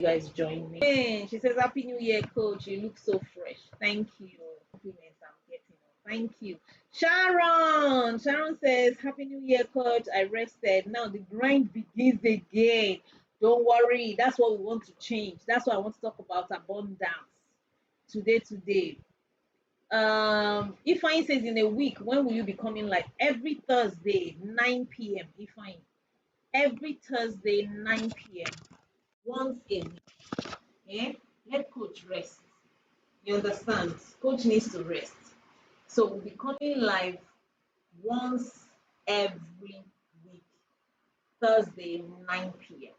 you guys join me. Hey, she says, Happy New Year, coach. You look so fresh. Thank you. Compliments I'm getting. Thank you. Sharon says, Happy New Year, coach. I rested. Now the grind begins again. Don't worry. That's what we want to change. That's what I want to talk about abundance today. Ifeanyi says, in a week, when will you be coming live? Every Thursday, 9 p.m. Ifeanyi. Every Thursday, 9 p.m. Once a week. Yeah? Let coach rest. You understand? Coach needs to rest. So we'll be coming live once every week, Thursday, 9 p.m.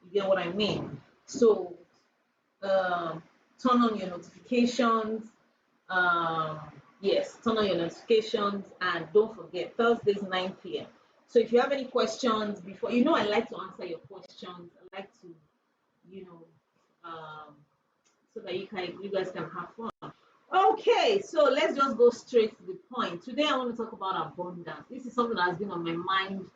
You get what I mean? So turn on your notifications. Yes, turn on your notifications, and don't forget, Thursdays, 9 p.m. So if you have any questions before, I like to answer your questions. I like to, so that you guys can have fun. Okay, so let's just go straight to the point. Today I want to talk about abundance. This is something that has been on my mind.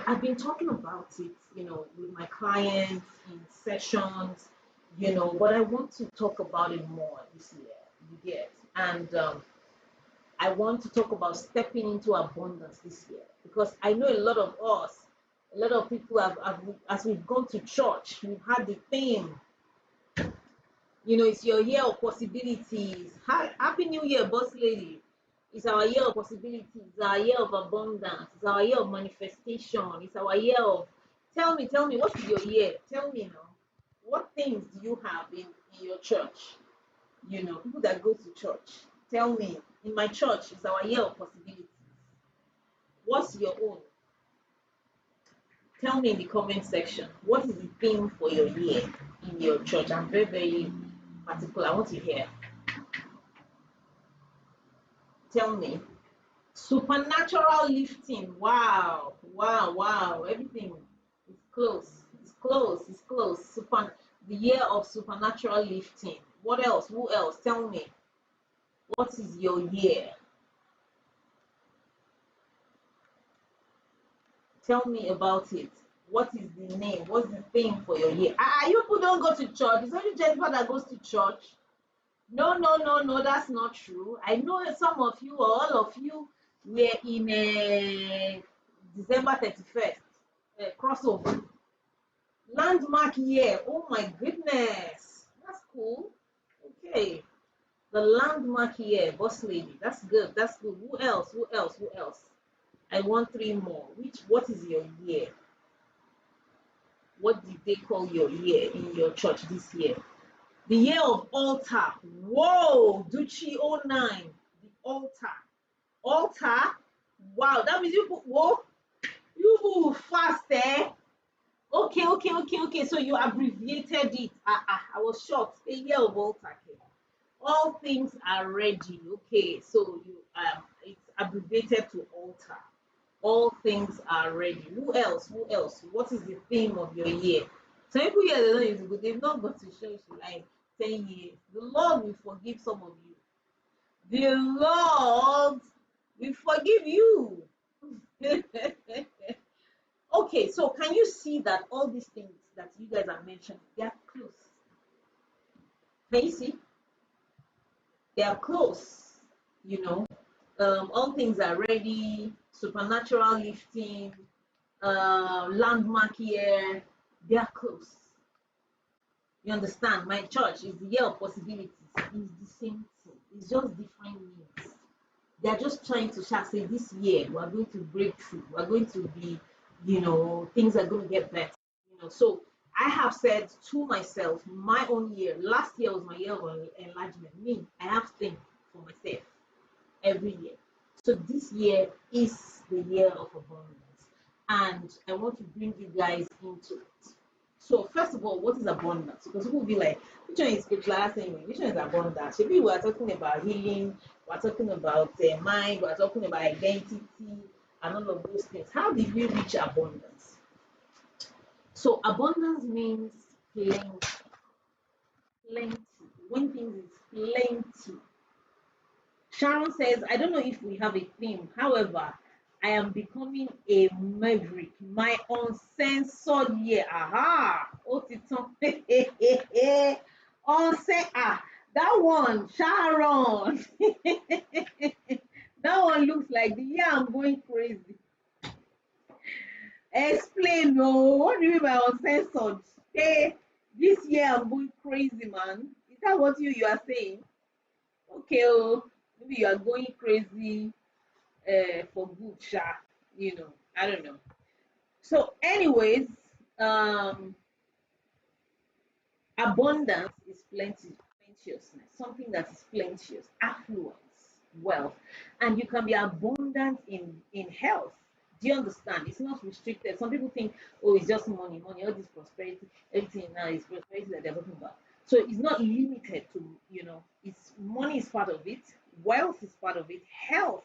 I've been talking about it, with my clients in sessions, but I want to talk about it more this year. You get, and I want to talk about stepping into abundance this year, because I know a lot of people have as we've gone to church, we've had the theme. It's your year of possibilities. Happy New Year, boss lady. It's our year of possibilities. It's our year of abundance. It's our year of manifestation. It's our year of. Tell me, what is your year? Tell me now. What things do you have in your church? People that go to church. Tell me. In my church, it's our year of possibilities. What's your own? Tell me in the comment section. What is the theme for your year in your church? I'm very, very particular. I want to hear. Tell me. Supernatural lifting. Wow. Everything is close. The year of supernatural lifting. What else? Who else? Tell me. What is your year? Tell me about it. What is the name? What's the theme for your year? You people don't go to church. It's only Jennifer that goes to church. No, that's not true. I know some of you, or all of you, were in December 31st crossover. Landmark year. Oh my goodness. That's cool. Okay. The landmark year, boss lady. That's good. Who else? I want 3 more. What is your year? What did they call your year in your church this year? The year of altar. Whoa, Ducci 09. The altar. Wow, that means you move fast, eh? Okay. So you abbreviated it. I was shocked. A year of altar. Okay. All things are ready. Okay, so it's abbreviated to altar. All things are ready. Who else? What is the theme of your year? Some people here, they don't use it, but they've not got to church for like 10 years. The Lord will forgive some of you. The Lord will forgive you. Okay, so can you see that all these things that you guys are mentioning, they are close? Can you see? They are close, all things are ready, supernatural lifting, landmark year, they are close. You understand? My church is the year of possibilities. It's the same thing. It's just different names. They are just trying to say this year we are going to break through. We are going to be, things are going to get better. So I have said to myself, my own year, last year was my year of enlargement. Me, I have things for myself every year. So this year is the year of abundance. And I want to bring you guys into it. So first of all, what is abundance? Because people will be like, which one is spiritual thing? Which one is abundance? Maybe we are talking about healing, we're talking about mind, we're talking about identity, and all of those things. How did we reach abundance? So abundance means plenty. When things is plenty. Sharon says, I don't know if we have a theme. However, I am becoming a maverick. My uncensored year. Aha! Otiton. Uncensored. Ah, that one, Sharon. That one looks like the year I'm going crazy. Explain, no. What do you mean by uncensored? Hey, this year I'm going crazy, man. Is that what you are saying? Okay, oh, maybe you are going crazy for good, sha. I don't know. So, anyways, um, abundance is plenteousness, something that is plenteous, affluence, wealth, and you can be abundant in health. Do you understand? It's not restricted. Some people think, oh, it's just money, money, all this prosperity, everything now is prosperity that they're talking about. So it's not limited to, it's money is part of it, wealth is part of it, health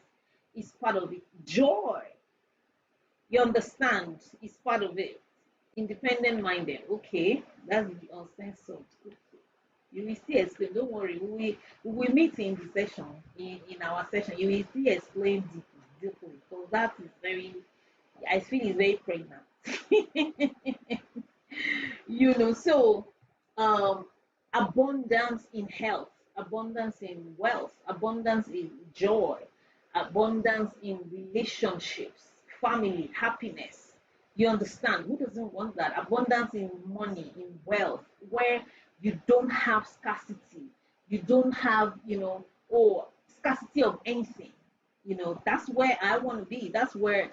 is part of it, joy, you understand, is part of it. Independent minded. Okay, that's the uncensored. Okay. You will still explain. Don't worry. We will meet in the session, in our session. You will still explain deeply. So that is very, I feel it's very pregnant. So um, abundance in health, abundance in wealth, abundance in joy, abundance in relationships, family, happiness. You understand? Who doesn't want that? Abundance in money, in wealth, where you don't have scarcity, you don't have, or scarcity of anything. That's where I want to be. That's where,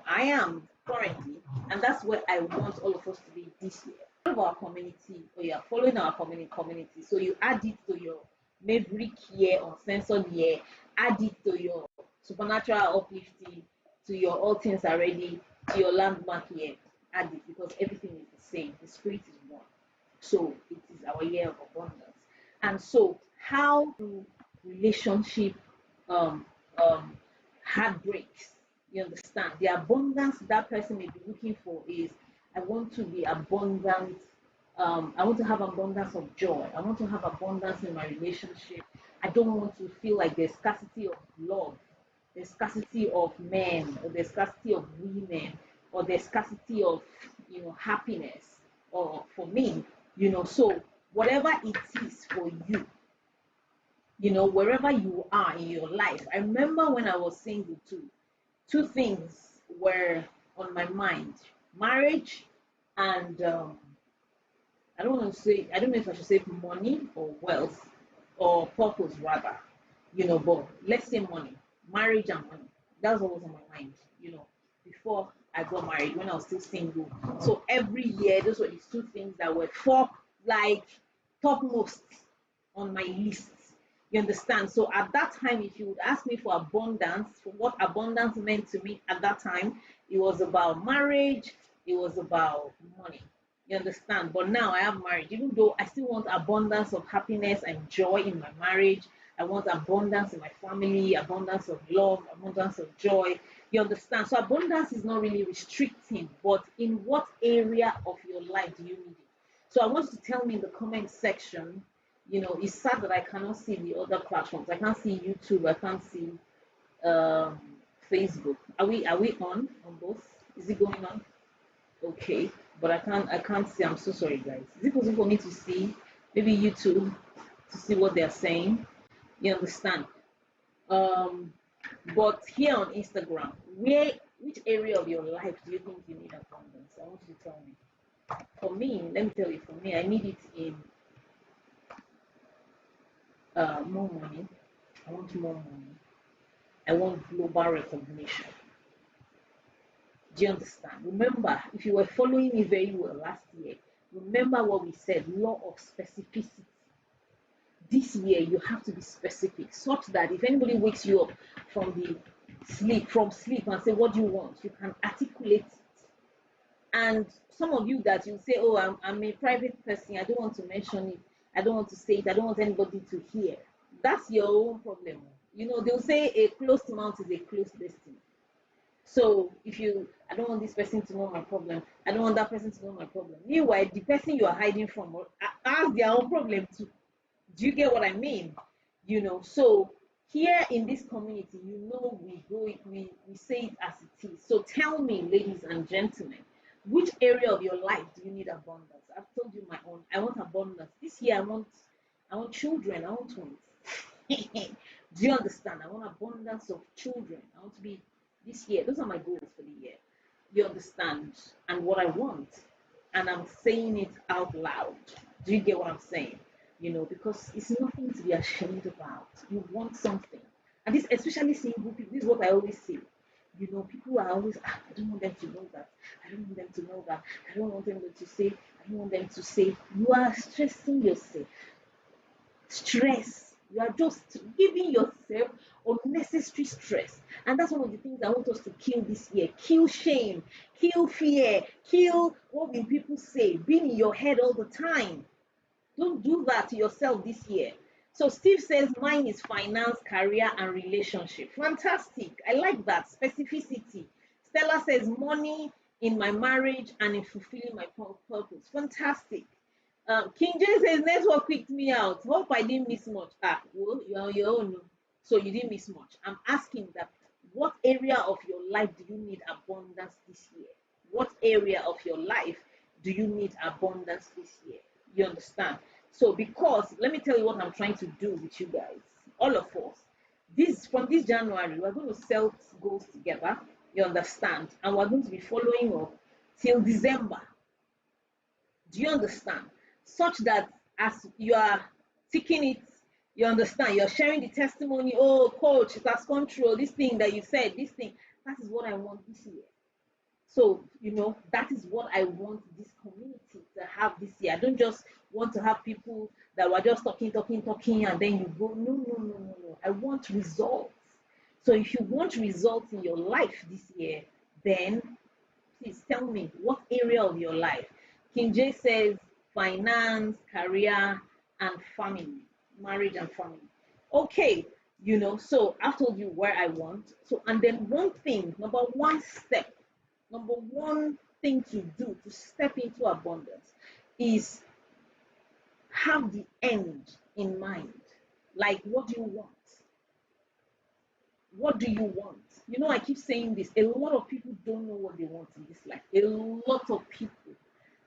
I am currently, and that's where I want all of us to be this year. All of our community, or you are following our community, so you add it to your maverick year or censored year, add it to your supernatural uplifting, to your all things are ready, to your landmark year, add it, because everything is the same. The spirit is one. So it is our year of abundance. And so, how do relationship um, um, heartbreaks? You understand? The abundance that person may be looking for is, I want to be abundant. I want to have abundance of joy. I want to have abundance in my relationship. I don't want to feel like there's scarcity of love, there's scarcity of men, or there's scarcity of women, or there's scarcity of happiness, or for me, so whatever it is for you, wherever you are in your life. I remember when I was single too, two things were on my mind: marriage and I don't want to say, I don't know if I should say money or wealth or purpose rather, but let's say money, marriage and money. That's what was on my mind, before I got married, when I was still single. So every year, those were these two things that were like topmost on my list. You understand? So at that time, if you would ask me for abundance, for what abundance meant to me at that time, it was about marriage, it was about money. You understand? But now I have marriage, even though I still want abundance of happiness and joy in my marriage. I want abundance in my family, abundance of love, abundance of joy. You understand? So abundance is not really restricting, but in what area of your life do you need it? So I want you to tell me in the comment section. It's sad that I cannot see the other platforms. I can't see YouTube. I can't see Facebook. Are we on both? Is it going on? Okay, but I can't see. I'm so sorry, guys. Is it possible for me to see maybe YouTube to see what they're saying? You understand? Um, but here on Instagram, which area of your life do you think you need abundance? I want you to tell me. For me, let me tell you. For me, I need it in more money. I want more money. I want global recognition. Do you understand? Remember, if you were following me very well last year, remember what we said: law of specificity. This year, you have to be specific, such that if anybody wakes you up from sleep and say, "What do you want?" you can articulate it. And some of you that you say, "Oh, I'm a private person. I don't want to mention it. I don't want to say it. I don't want anybody to hear." That's your own problem. They'll say a closed mouth is a closed destiny. So if I don't want this person to know my problem, I don't want that person to know my problem. Meanwhile, the person you are hiding from has their own problem too. Do you get what I mean? So Here in this community, we say it as it is. So tell me, ladies and gentlemen, which area of your life do you need abundance? I've told you my own. I want abundance. This year I want children, I want twins. Do you understand? I want abundance of children. I want to be this year. Those are my goals for the year. You understand? And what I want. And I'm saying it out loud. Do you get what I'm saying? Because it's nothing to be ashamed about. You want something. And this, especially single people, this is what I always say. People are always, I don't want them to know that. I don't want them to know that. I don't want them to say, I don't want them to say. You are stressing yourself. Stress. You are just giving yourself unnecessary stress. And that's one of the things I want us to kill this year. Kill shame, kill fear, kill what will people say, being in your head all the time. Don't do that to yourself this year. So Steve says mine is finance, career, and relationship. Fantastic. I like that. Specificity. Stella says money in my marriage and in fulfilling my purpose. Fantastic. King James says network picked me out. Hope I didn't miss much. Well, you're on your own. So you didn't miss much. I'm asking that what area of your life do you need abundance this year? What area of your life do you need abundance this year? You understand? So because let me tell you what I'm trying to do with you guys, all of us. This January, we're going to set goals together. You understand? And we're going to be following up till December. Do you understand? Such that as you are taking it, you understand, you're sharing the testimony. Oh, coach, it has control. This thing that you said, this thing, that is what I want this year. So, that is what I want this community to have this year. I don't just want to have people that were just talking, and then you go. No, no, no, no, no. I want results. So if you want results in your life this year, then please tell me what area of your life. King J says finance, career, and family, marriage and family. Okay, so I've told you where I want. So, and then one thing, number one thing to do to step into abundance is have the end in mind. Like, what do you want? What do you want? I keep saying this. A lot of people don't know what they want in this life. A lot of people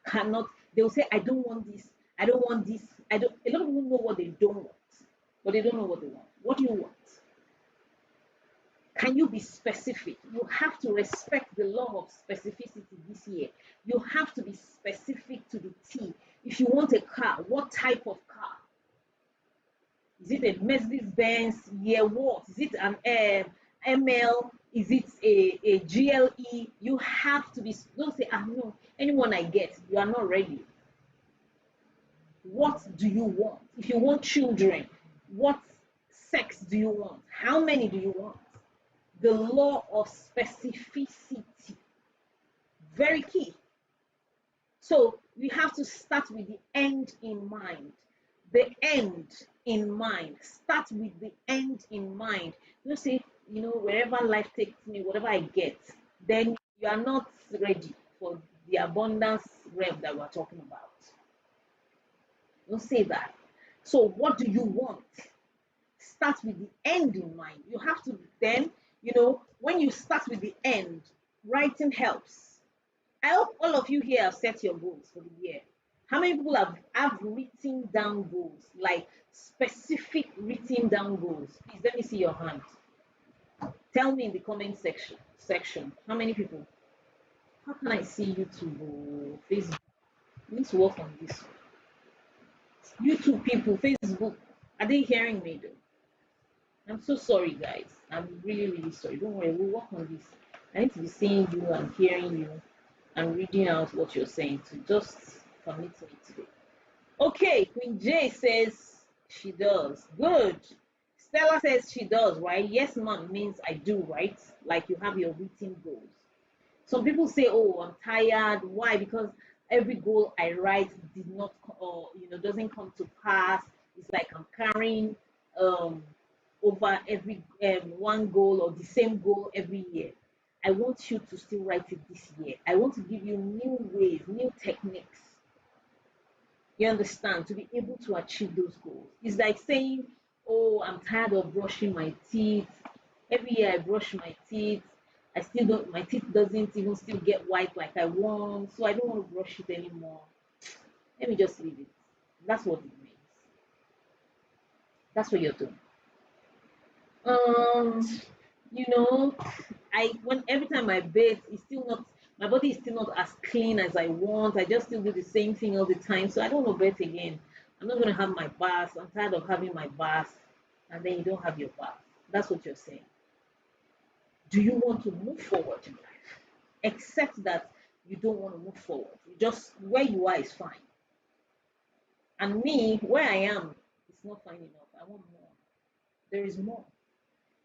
cannot. They'll say, I don't want this. I don't want this. I don't. A lot of people know what they don't want, but they don't know what they want. What do you want? Can you be specific? You have to respect the law of specificity this year. You have to be specific to the T. If you want a car, what type of car? Is it a Mercedes Benz? Yeah, what? Is it an ML? Is it a GLE? You have to be, don't say, no, anyone I get, you are not ready. What do you want? If you want children, what sex do you want? How many do you want? The law of specificity. Very key. So we have to start with the end in mind. The end in mind. Start with the end in mind. You say, wherever life takes me, whatever I get, then you are not ready for the abundance realm that we're talking about. Don't say that. So what do you want? Start with the end in mind. You have to then, when you start with the end, writing helps. I hope all of you here have set your goals for the year. How many people have written down goals, like specific written down goals? Please let me see your hand. Tell me in the comment section. How many people? How can I see YouTube or Facebook? I need to work on this. YouTube people, Facebook, are they hearing me though? I'm so sorry, guys. I'm really, really sorry. Don't worry, we'll work on this. I need to be seeing you and hearing you and reading out what you're saying to just commit to me today. Okay, Queen J says she does. Good. Stella says she does, right? Yes, ma'am means I do, right? Like you have your written goals. Some people say, oh, I'm tired. Why? Because every goal I write did not, or doesn't come to pass. It's like I'm carrying over every one goal or the same goal every year. I want you to still write it this year. I want to give you new ways, new techniques. You understand? To be able to achieve those goals. It's like saying Oh, I'm tired of brushing my teeth. Every year I brush my teeth. I still don't, my teeth doesn't even still get white like I want, so I don't want to brush it anymore. Let me just leave it. That's what it means. That's what you're doing. Um, you know, I when every time I bathe, it's still not my body is still not as clean as I want. I just still do the same thing all the time. So I don't want to bathe again. I'm not gonna have my bath. I'm tired of having my bath, and then you don't have your bath. That's what you're saying. Do you want to move forward in life? Except that you don't want to move forward. You just where you are is fine. And me, where I am, it's not fine enough. I want more. There is more.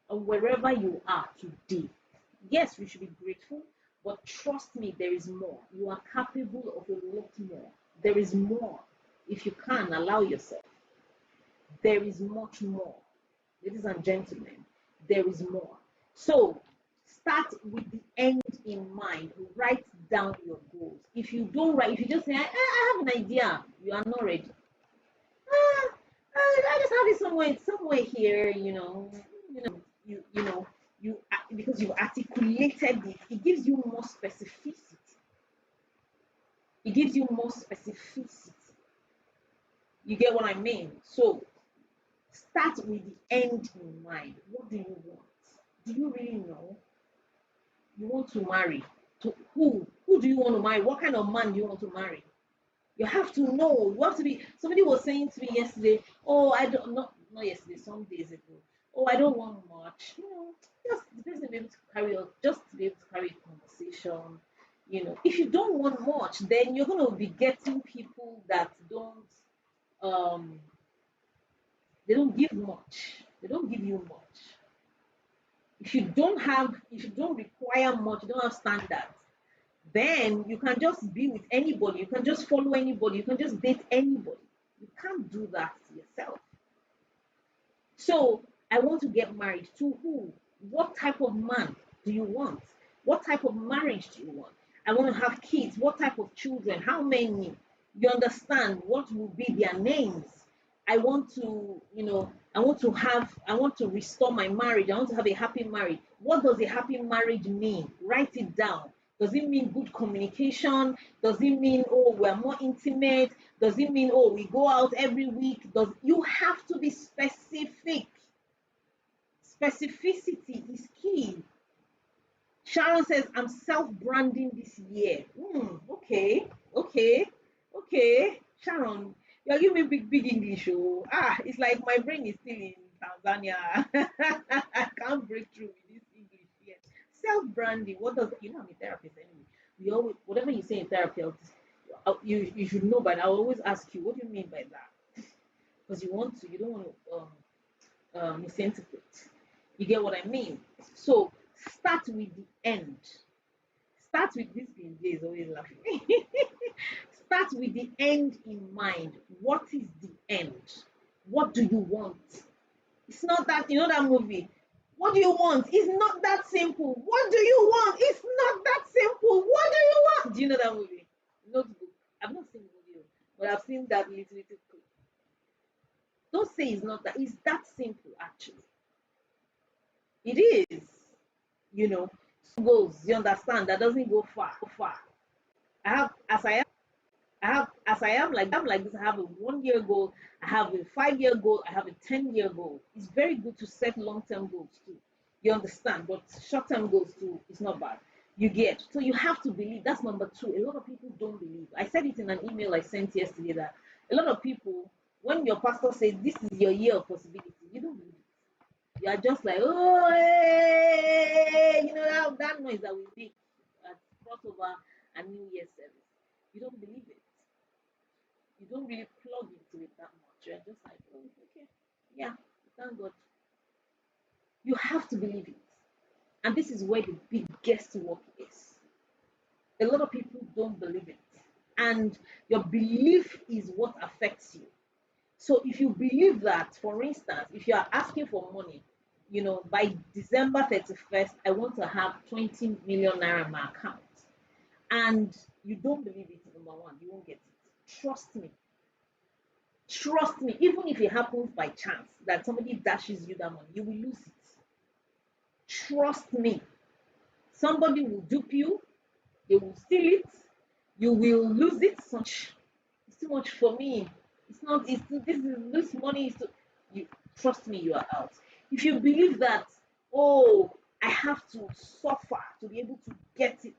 And wherever you are today, yes, we should be grateful, but trust me, there is more. You are capable of a lot more. There is more. If you can allow yourself, there is much more. Ladies and gentlemen, there is more. So start with the end in mind. Write down your goals. If you don't write, if you just say, I have an idea, you are not ready. Ah, I just have it somewhere here, you know, because you've articulated it, it gives you more specificity. It gives you more specificity. You get what I mean? So start with the end in mind. What do you want? Do you really know? You want to marry? To who? Who do you want to marry? What kind of man do you want to marry? You have to know. You have to be. Somebody was saying to me yesterday, "Oh, I don't not yesterday, some days ago. Oh, I don't want much. Just the person be able to carry on, just to be able to carry a conversation. If you don't want much, then you're gonna be getting people that um they don't give much. They don't give you much. If you don't require much, you don't have standards, then you can just be with anybody. You can just follow anybody. You can just date anybody. You can't do that to yourself. So I want to get married to who? What type of man do you want? What type of marriage do you want? I want to have kids. What type of children? How many? You understand what will be their names? I want to restore my marriage. I want to have a happy marriage. What does a happy marriage mean? Write it down. Does it mean good communication? Does it mean, oh, we're more intimate? Does it mean, oh, we go out every week? Does you have to be specific? Specificity is key. Sharon says, I'm self-branding this year. Okay, okay, okay. Sharon, you're giving me big English. Oh, it's like my brain is still in Tanzania. I can't break through with this English yet. Self-branding. What does I'm a therapist anyway. We always whatever you say in therapy, you should know, but I always ask you, what do you mean by that? Because you don't want to misinterpret. You get what I mean? So start with the end. Start with this being is always laughing. Start with the end in mind. What is the end? What do you want? It's not that that movie. What do you want? It's not that simple. What do you want? It's not that simple. What do you want? Do you know that movie? Notebook. I've not seen the movie, but I've seen that little clip. Don't say it's not that. It's that simple, actually. It is. You know, goals. You understand? That doesn't go far. Far. I have as I am like this. I have a 1 year goal. I have a 5 year goal. I have a 10 year goal. It's very good to set long term goals too. You understand? But short term goals too is not bad. You get so you have to believe. That's number two. A lot of people don't believe. I said it in an email I sent yesterday that a lot of people, when your pastor says this is your year of possibility, you don't believe it. You are just like, oh, hey, that noise that we make at crossover and New Year service. You don't believe it. You don't really plug into it that much. You're just like, oh, okay, yeah, thank God. You have to believe it. And this is where the biggest work is. A lot of people don't believe it. And your belief is what affects you. So if you believe that, for instance, if you are asking for money, by December 31st, I want to have 20 million naira in my account. And you don't believe it, number one, you won't get it. Trust me. Trust me, even if it happens by chance that somebody dashes you that money, you will lose it. Trust me. Somebody will dupe you, they will steal it, you will lose it. It's too much for me. It's not, this money is too, you trust me, you are out. If you believe that, oh, I have to suffer to be able to get it,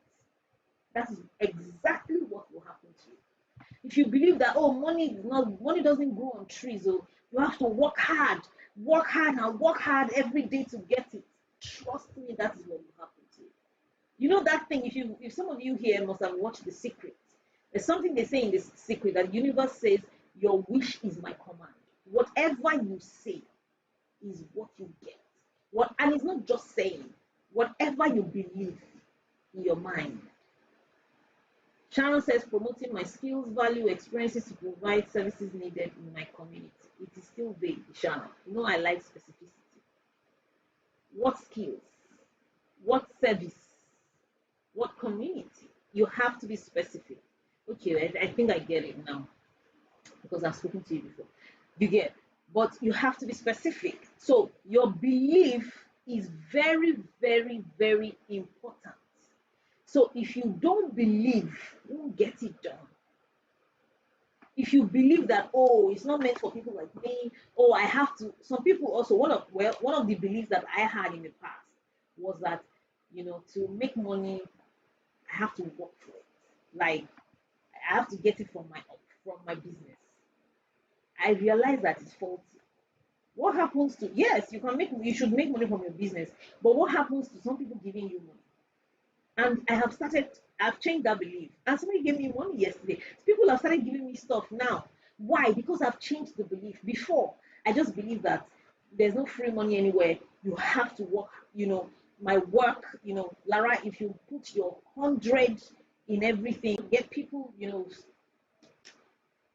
that is exactly what will happen to you. If you believe that, oh, money doesn't grow on trees, so you have to work hard and work hard every day to get it. Trust me, that is what will happen to you. You know that thing, if some of you here must have watched The Secret, there's something they say in The Secret that the universe says, your wish is my command. Whatever you say is what you get. And it's not just saying, whatever you believe in your mind. Sharon says, promoting my skills, value, experiences to provide services needed in my community. It is still vague, Sharon. You know I like specificity. What skills? What service? What community? You have to be specific. Okay, I think I get it now because I've spoken to you before. You get, but you have to be specific. So your belief is very, very, very important. So if you don't believe, you won't get it done. If you believe that, oh, it's not meant for people like me, oh, I have to. Some people also, one of the beliefs that I had in the past was that, to make money, I have to work for it. Like I have to get it from my business. I realize that it's faulty. What happens to, yes, you should make money from your business, but what happens to some people giving you money? And I've changed that belief. And somebody gave me money yesterday. People have started giving me stuff now. Why? Because I've changed the belief. Before, I just believe that there's no free money anywhere. You have to work, my work, Lara, if you put your 100 in everything, get people,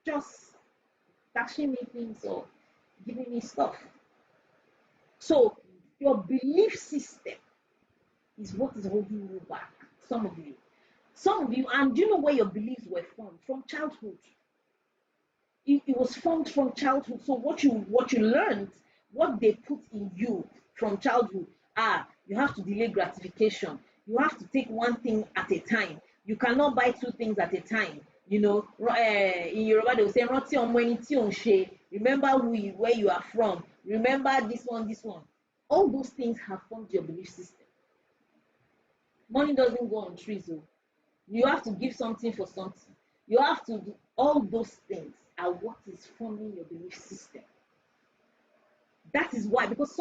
just dashing me things or giving me stuff. So your belief system is what is holding you back. Some of you, and do you know where your beliefs were formed? From childhood. It was formed from childhood. So what you learned, what they put in you from childhood, you have to delay gratification. You have to take one thing at a time. You cannot buy two things at a time. In Yoruba they will say, "Rántí ọmọ ẹni tí ò ń ṣe." Remember where you are from. Remember this one. All those things have formed your belief system. Money doesn't go on trees. You have to give something for something. You have to do all those things are what is forming your belief system. That is why, because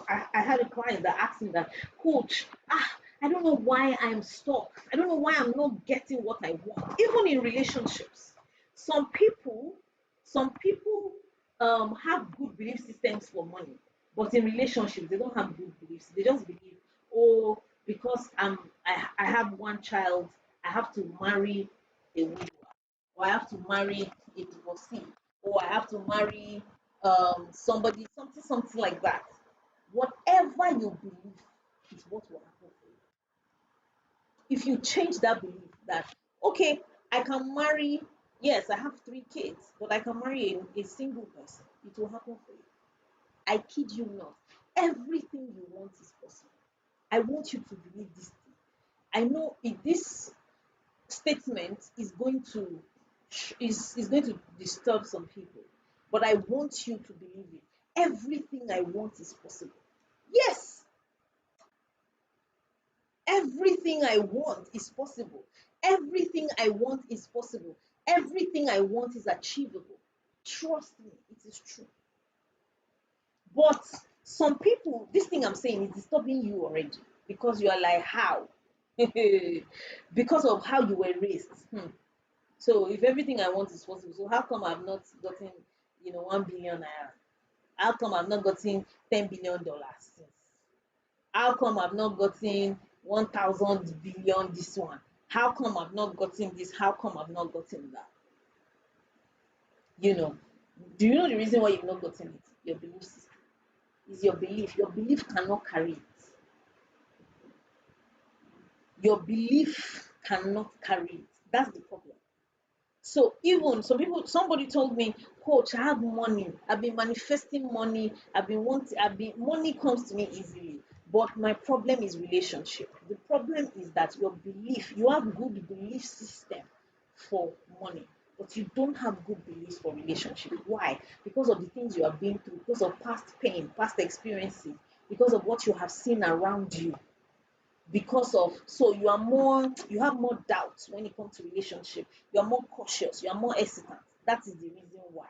I had a client that asked me that, coach, I don't know why I'm stuck. I don't know why I'm not getting what I want. Even in relationships, some people have good belief systems for money, but in relationships they don't have good beliefs. They just believe, oh, because I have one child, I have to marry a widower, or I have to marry a divorcee, or I have to marry somebody, something like that. Whatever you believe is what will happen for you. If you change that belief that, okay, I can marry, yes, I have 3 kids, but I can marry a single person, it will happen for you. I kid you not. Everything you want is possible. I want you to believe this thing. I know if this statement is going to disturb some people, but I want you to believe it. Everything I want is possible. Yes, everything I want is possible. Everything I want is possible. Everything I want is achievable. Trust me, it is true. But some people, this thing I'm saying is disturbing you already because you are like, how? Because of how you were raised. So if everything I want is possible, so how come I've not gotten, 1 billion naira? How come I've not gotten $10 billion? How come I've not gotten 1,000 billion this one? How come I've not gotten this? How come I've not gotten that? Do you know the reason why you've not gotten it? Your belief system. Is your belief. Your belief cannot carry it. Your belief cannot carry it. That's the problem. So even some people, somebody told me, Coach, I have money. I've been manifesting money. Money comes to me easily. But my problem is relationship. The problem is that your belief, you have good belief system for money, but you don't have good beliefs for relationship. Why? Because of the things you have been through, because of past pain, past experiences, because of what you have seen around you, because of, so you are more, you have more doubts when it comes to relationship, you are more cautious, you are more hesitant. That is the reason why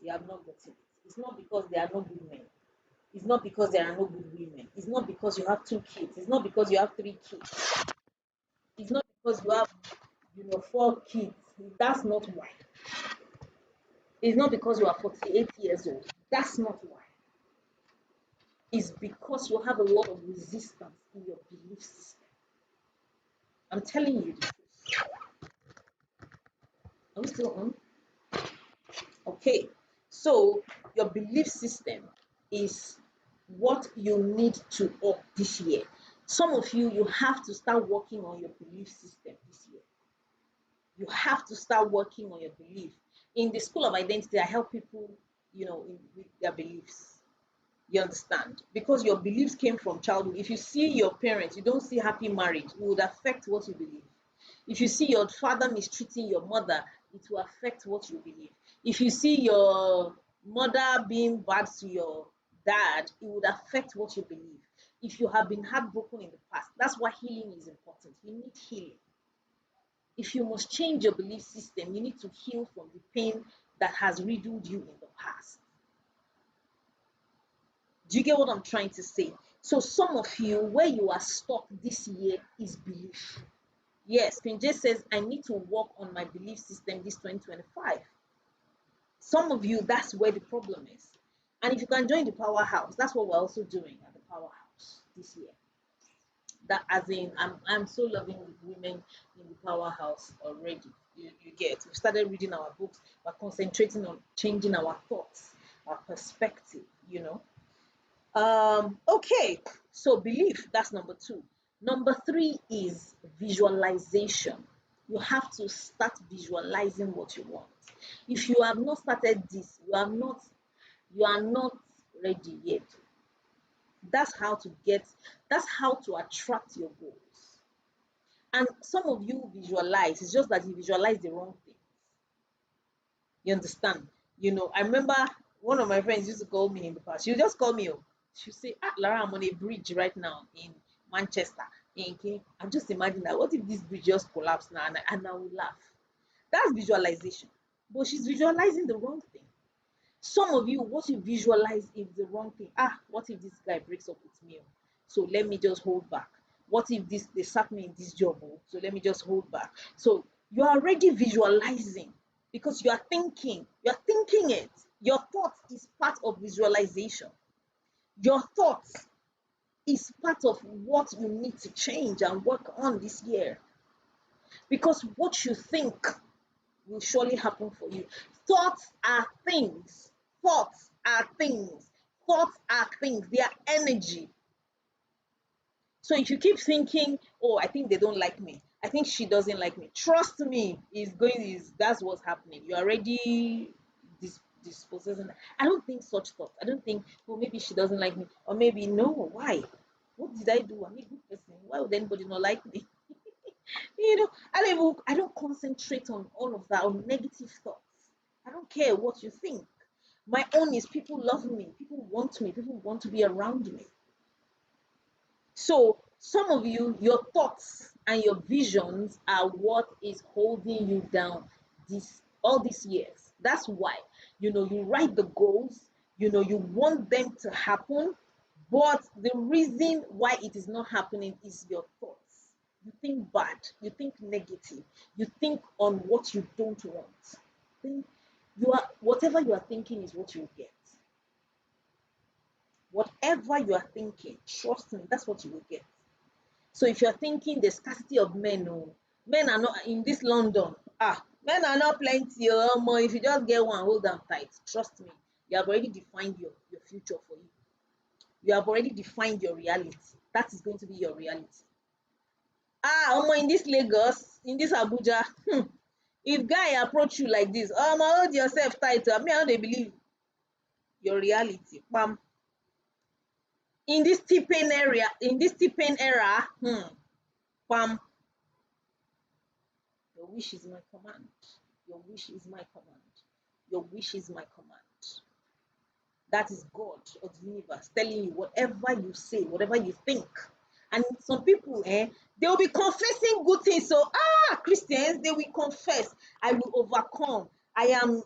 you have not gotten it. It's not because there are no good men, it's not because there are no good women, it's not because you have 2 kids, it's not because you have 3 kids, it's not because you have, 4 kids. That's not why. It's not because you are 48 years old. That's not why. It's because you have a lot of resistance in your belief system. I'm telling you this. Are we still on? Okay, so your belief system is what you need to up this year. Some of you, you have to start working on your belief system this year. You have to start working on your belief. In the school of identity, I help people, with their beliefs. You understand? Because your beliefs came from childhood. If you see your parents, you don't see happy marriage, it would affect what you believe. If you see your father mistreating your mother, it will affect what you believe. If you see your mother being bad to your dad, it would affect what you believe. If you have been heartbroken in the past, that's why healing is important. You need healing. If you must change your belief system, you need to heal from the pain that has riddled you in the past. Do you get what I'm trying to say? So some of you, where you are stuck this year is belief. Yes, Queen J says, I need to work on my belief system this 2025. Some of you, that's where the problem is. And if you can join the powerhouse, that's what we're also doing at the powerhouse this year. That, as in, I'm so loving the women in the powerhouse already. You get, we started reading our books, we're concentrating on changing our thoughts, our perspective. Okay, so belief, that's number 2. Number 3 is visualization. You have to start visualizing what you want. If you have not started this, you are not ready yet. That's how to attract your goals. And some of you visualize, it's just that you visualize the wrong things. You understand? I remember one of my friends used to call me in the past. She would just call me. She would say, Lara, I'm on a bridge right now in Manchester. I'm just imagining that. What if this bridge just collapsed now? And I will laugh. That's visualization. But she's visualizing the wrong thing. Some of you, what you visualize is the wrong thing. What if this guy breaks up with me? So let me just hold back. What if they sack me in this job? So let me just hold back. So you are already visualizing because you are thinking it. Your thought is part of visualization. Your thoughts is part of what you need to change and work on this year. Because what you think will surely happen for you. Thoughts are things. Thoughts are things. Thoughts are things. They are energy. So if you keep thinking, I think they don't like me, I think she doesn't like me, trust me, that's what's happening. You're already dispossessing. I don't think such thoughts. I don't think, maybe she doesn't like me, or maybe no. Why? What did I do? I'm a good person. Why would anybody not like me? I don't concentrate on all of that, on negative thoughts. I don't care what you think. My own is people love me, people want to be around me. So some of you, your thoughts and your visions are what is holding you down all these years. That's why, you write the goals, you want them to happen, but the reason why it is not happening is your thoughts. You think bad, you think negative, you think on what you don't want. Whatever you are thinking is what you get. Whatever you are thinking, trust me, that's what you will get. So if you're thinking the scarcity of men, men are not in this London. Men are not plenty. If you just get one, hold them tight. Trust me, you have already defined your future for you. You have already defined your reality. That is going to be your reality. In this Lagos, in this Abuja, If guy approach you like this, hold yourself tight. I mean, I don't believe your reality. Bam. In this T-Pain area, bam. Your wish is my command. Your wish is my command. Your wish is my command. That is God of the universe telling you whatever you say, whatever you think. And some people, they will be confessing good things. So, Christians, they will confess, I will overcome. I am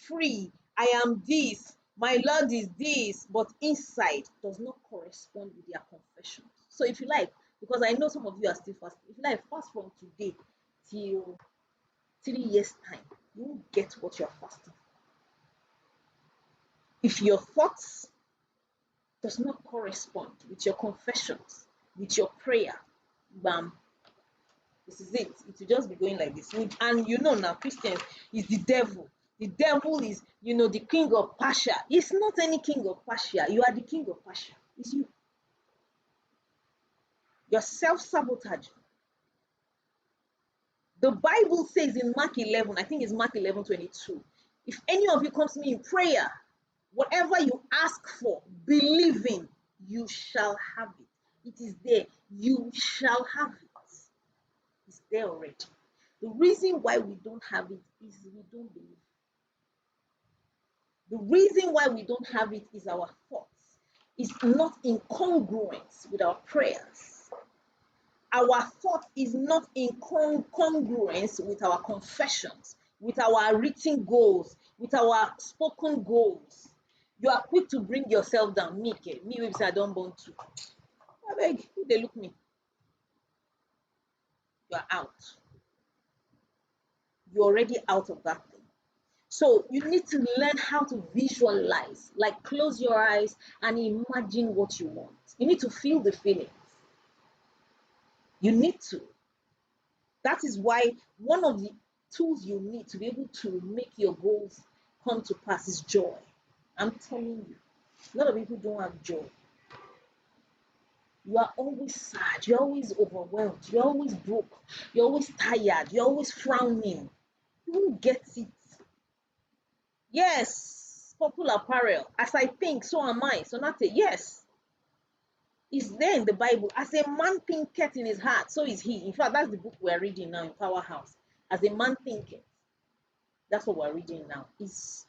free. I am this. My Lord is this. But inside does not correspond with their confession. So, if you like, because I know some of you are still fasting, if you like, fast from today till 3 years' time, you will get what you are fasting. If your thoughts does not correspond with your confessions, with your prayer, bam, this is it. It will just be going like this. And you know now, Christians is the devil. The devil is, the king of Persia. It's not any king of Persia. You are the king of Persia. It's you. You're self-sabotaging. The Bible says in Mark 11, I think it's Mark 11:22, if any of you comes to me in prayer, whatever you ask for, believing, you shall have it. It is there. You shall have it. It's there already. The reason why we don't have it is we don't believe. The reason why we don't have it is our thoughts. It's not in congruence with our prayers. Our thought is not in congruence with our confessions, with our written goals, with our spoken goals. You are quick to bring yourself down. Me wey say I don't want to. Abeg, who dey look me? You are out. You're already out of that thing. So you need to learn how to visualize, like close your eyes and imagine what you want. You need to feel the feelings. You need to. That is why one of the tools you need to be able to make your goals come to pass is joy. I'm telling you, a lot of people don't have joy. You are always sad, you're always overwhelmed, you're always broke, you're always tired, you're always frowning. You won't get it. Yes, popular apparel. As I think, so am I. So not a yes. It's there in the Bible. As a man thinketh in his heart, so is he. In fact, that's the book we're reading now in Powerhouse. As a man thinketh. That's what we're reading now. It's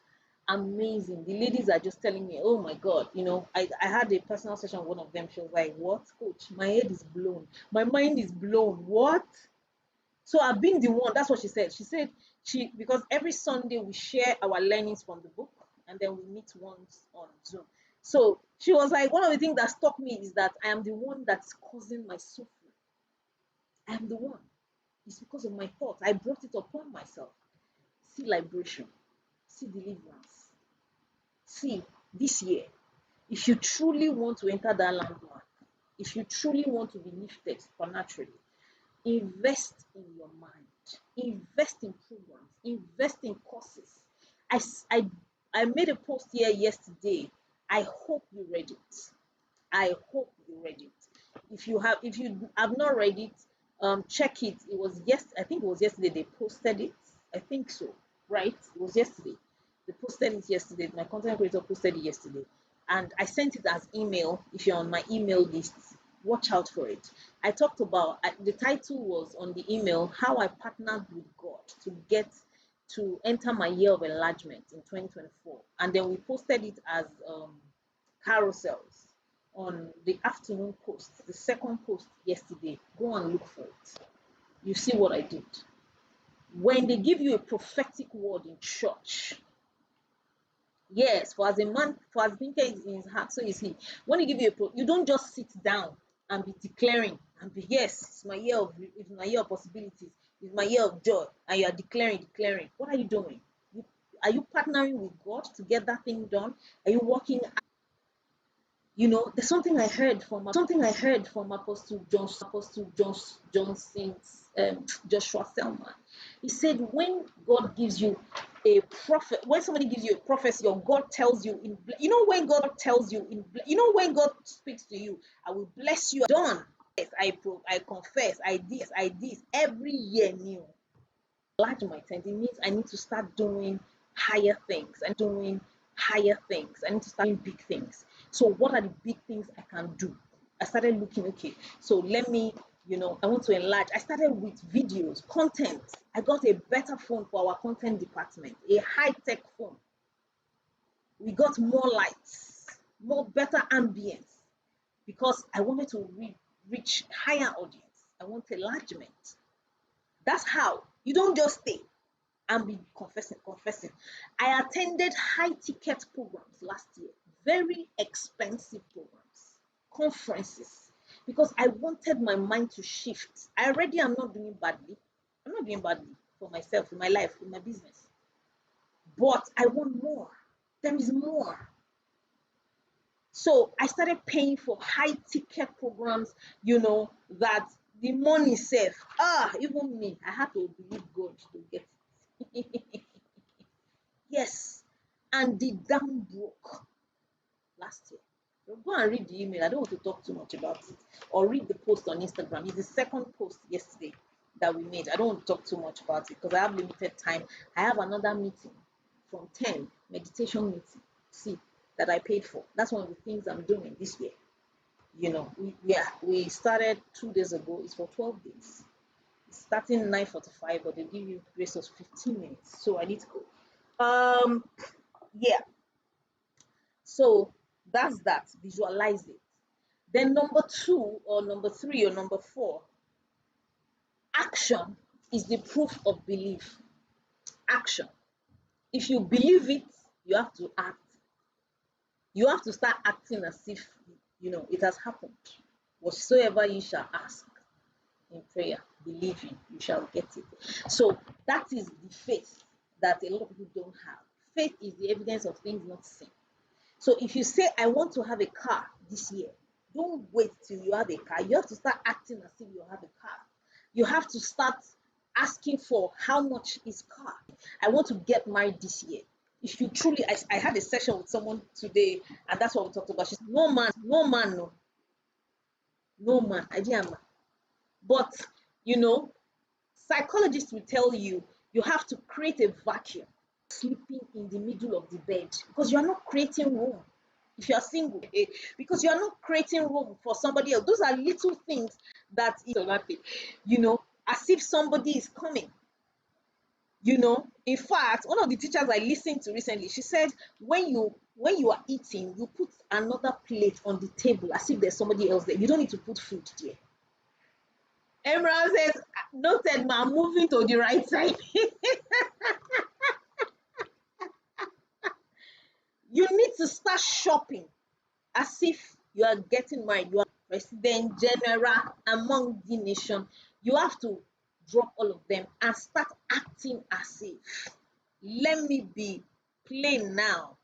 amazing. The ladies are just telling me, oh my God, I had a personal session with one of them. She was like, what, coach? My head is blown. My mind is blown. What? So I've been the one. That's what she said. She said because every Sunday we share our learnings from the book and then we meet once on Zoom. So she was like, one of the things that struck me is that I am the one that's causing my suffering. I am the one. It's because of my thoughts. I brought it upon myself. See liberation. See deliverance. See, this year, if you truly want to enter that landmark, if you truly want to be lifted supernaturally, invest in your mind, invest in programs, invest in courses. I made a post here yesterday. I hope you read it. I hope you read it. If you have not read it, check it. I think it was yesterday they posted it. I think so, right? It was yesterday. They posted it yesterday. My content creator posted it yesterday. And I sent it as email. If you're on my email list, watch out for it. I talked about the title was on the email, how I partnered with God to enter my year of enlargement in 2024. And then we posted it as carousels on the afternoon post, the second post yesterday. Go and look for it. You see what I did. When they give you a prophetic word in church, yes, for as a man, for as thinker is in his heart, so is he. When he give you you don't just sit down and be declaring and be, yes, it's my year of possibilities, it's my year of joy, and you are declaring. What are you doing? Are you partnering with God to get that thing done? Are you working? There's something I heard from Apostle Johnson, Joshua Selman. He said, when God gives you a prophet, when somebody gives you a prophecy, or God tells you when God speaks to you, I will bless you. Done. Yes, I confess. I this. Every year new. enlarge my tent, it means I need to start doing higher things and doing higher things. I need to start doing big things. So what are the big things I can do? I started looking, okay, so let me, I want to enlarge. I started with videos, content. I got a better phone for our content department, a high-tech phone. We got more lights, more better ambience, because I wanted to reach higher audience. I want enlargement. That's how. You don't just stay and be confessing. I attended high ticket programs last year, very expensive programs, conferences, because I wanted my mind to shift. I already am not doing badly. I'm not doing badly for myself, in my life, in my business. But I want more. There is more. So I started paying for high ticket programs, that the money safe. Even me, I had to believe God to get it. Yes. And the dam broke last year. So go and read the email. I don't want to talk too much about it. Or read the post on Instagram. It's the second post yesterday that we made. I don't want to talk too much about it because I have limited time. I have another meeting from 10, meditation meeting. See, that I paid for. That's one of the things I'm doing this year. We started 2 days ago. It's for 12 days. It's starting 9:45, but they give you grace of 15 minutes. So I need to go. Yeah. So that's that. Visualize it. Then number 2 or number 3 or number 4, action is the proof of belief. Action. If you believe it, you have to act. You have to start acting as if it has happened. Whatsoever you shall ask in prayer, believing, you shall get it. So that is the faith that a lot of people don't have. Faith is the evidence of things not seen. So if you say, I want to have a car this year, don't wait till you have a car. You have to start acting as if you have a car. You have to start asking for how much is car. I want to get married this year. If you truly, I had a session with someone today, and that's what we talked about. She's no man, I didn't. But psychologists will tell you have to create a vacuum, sleeping in the middle of the bed, because you are not creating room. If you are single, because you are not creating room for somebody else. Those are little things that is automatic, as if somebody is coming. In fact, one of the teachers I listened to recently, she said, when you are eating, you put another plate on the table as if there's somebody else there. You don't need to put food there. Emerald says, noted, ma, I'm moving to the right side. You need to start shopping as if you are getting married. You are president, general, among the nation. You have to drop all of them and start acting as if. Let me be plain now.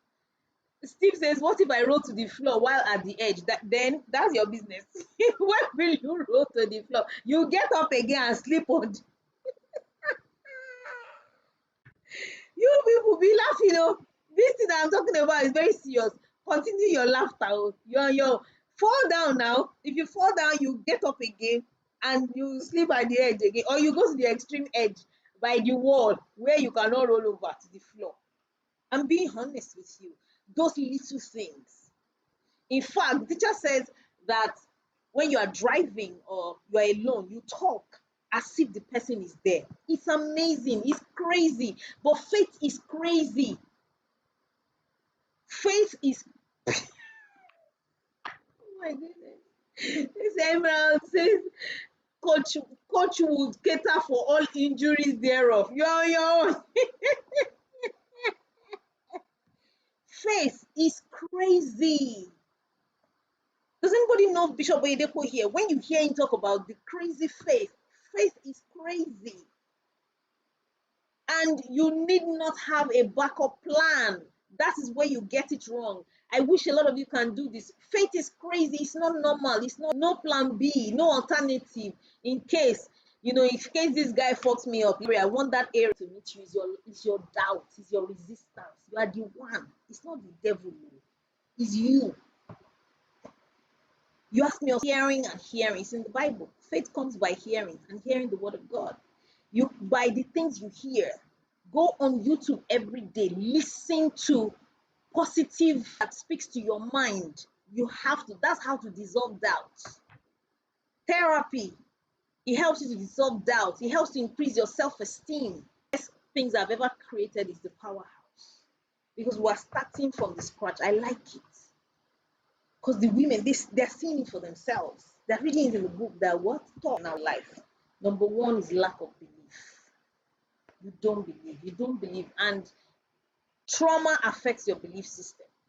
Steve says, what if I roll to the floor while at the edge? Then that's your business. When will you roll to the floor? You get up again and sleep on. You people be laughing, This thing that I'm talking about is very serious. Continue your laughter. You fall down now. If you fall down, you get up again and you sleep at the edge again, or you go to the extreme edge by the wall where you cannot roll over to the floor. I'm being honest with you. Those little things. In fact, the teacher says that when you are driving or you are alone, you talk as if the person is there. It's amazing. It's crazy. But faith is crazy. Faith is. Oh my goodness. This Emerald says, Coach would cater for all injuries thereof. You're your own. Faith is crazy. Does anybody know Bishop Oyedepo here? When you hear him talk about the crazy faith, faith is crazy. And you need not have a backup plan. That is where you get it wrong. I wish a lot of you can do this. Faith is crazy. It's not normal. It's not no plan B, no alternative. In case, in case this guy fucks me up, I want that area to meet you. It's your doubt. It's your resistance. You are the one. It's not the devil. It's you. You ask me of hearing and hearing. It's in the Bible. Faith comes by hearing and hearing the word of God. You by the things you hear. Go on YouTube every day. Listen to positive that speaks to your mind. You have to. That's how to dissolve doubt. Therapy. It helps you to dissolve doubt. It helps to increase your self-esteem. Best things I've ever created is the powerhouse because we're starting from the scratch. I like it because the women they're seeing it for themselves. They're reading it in the book that what taught in our life. Number one is lack of belief. You don't believe, and trauma affects your belief system.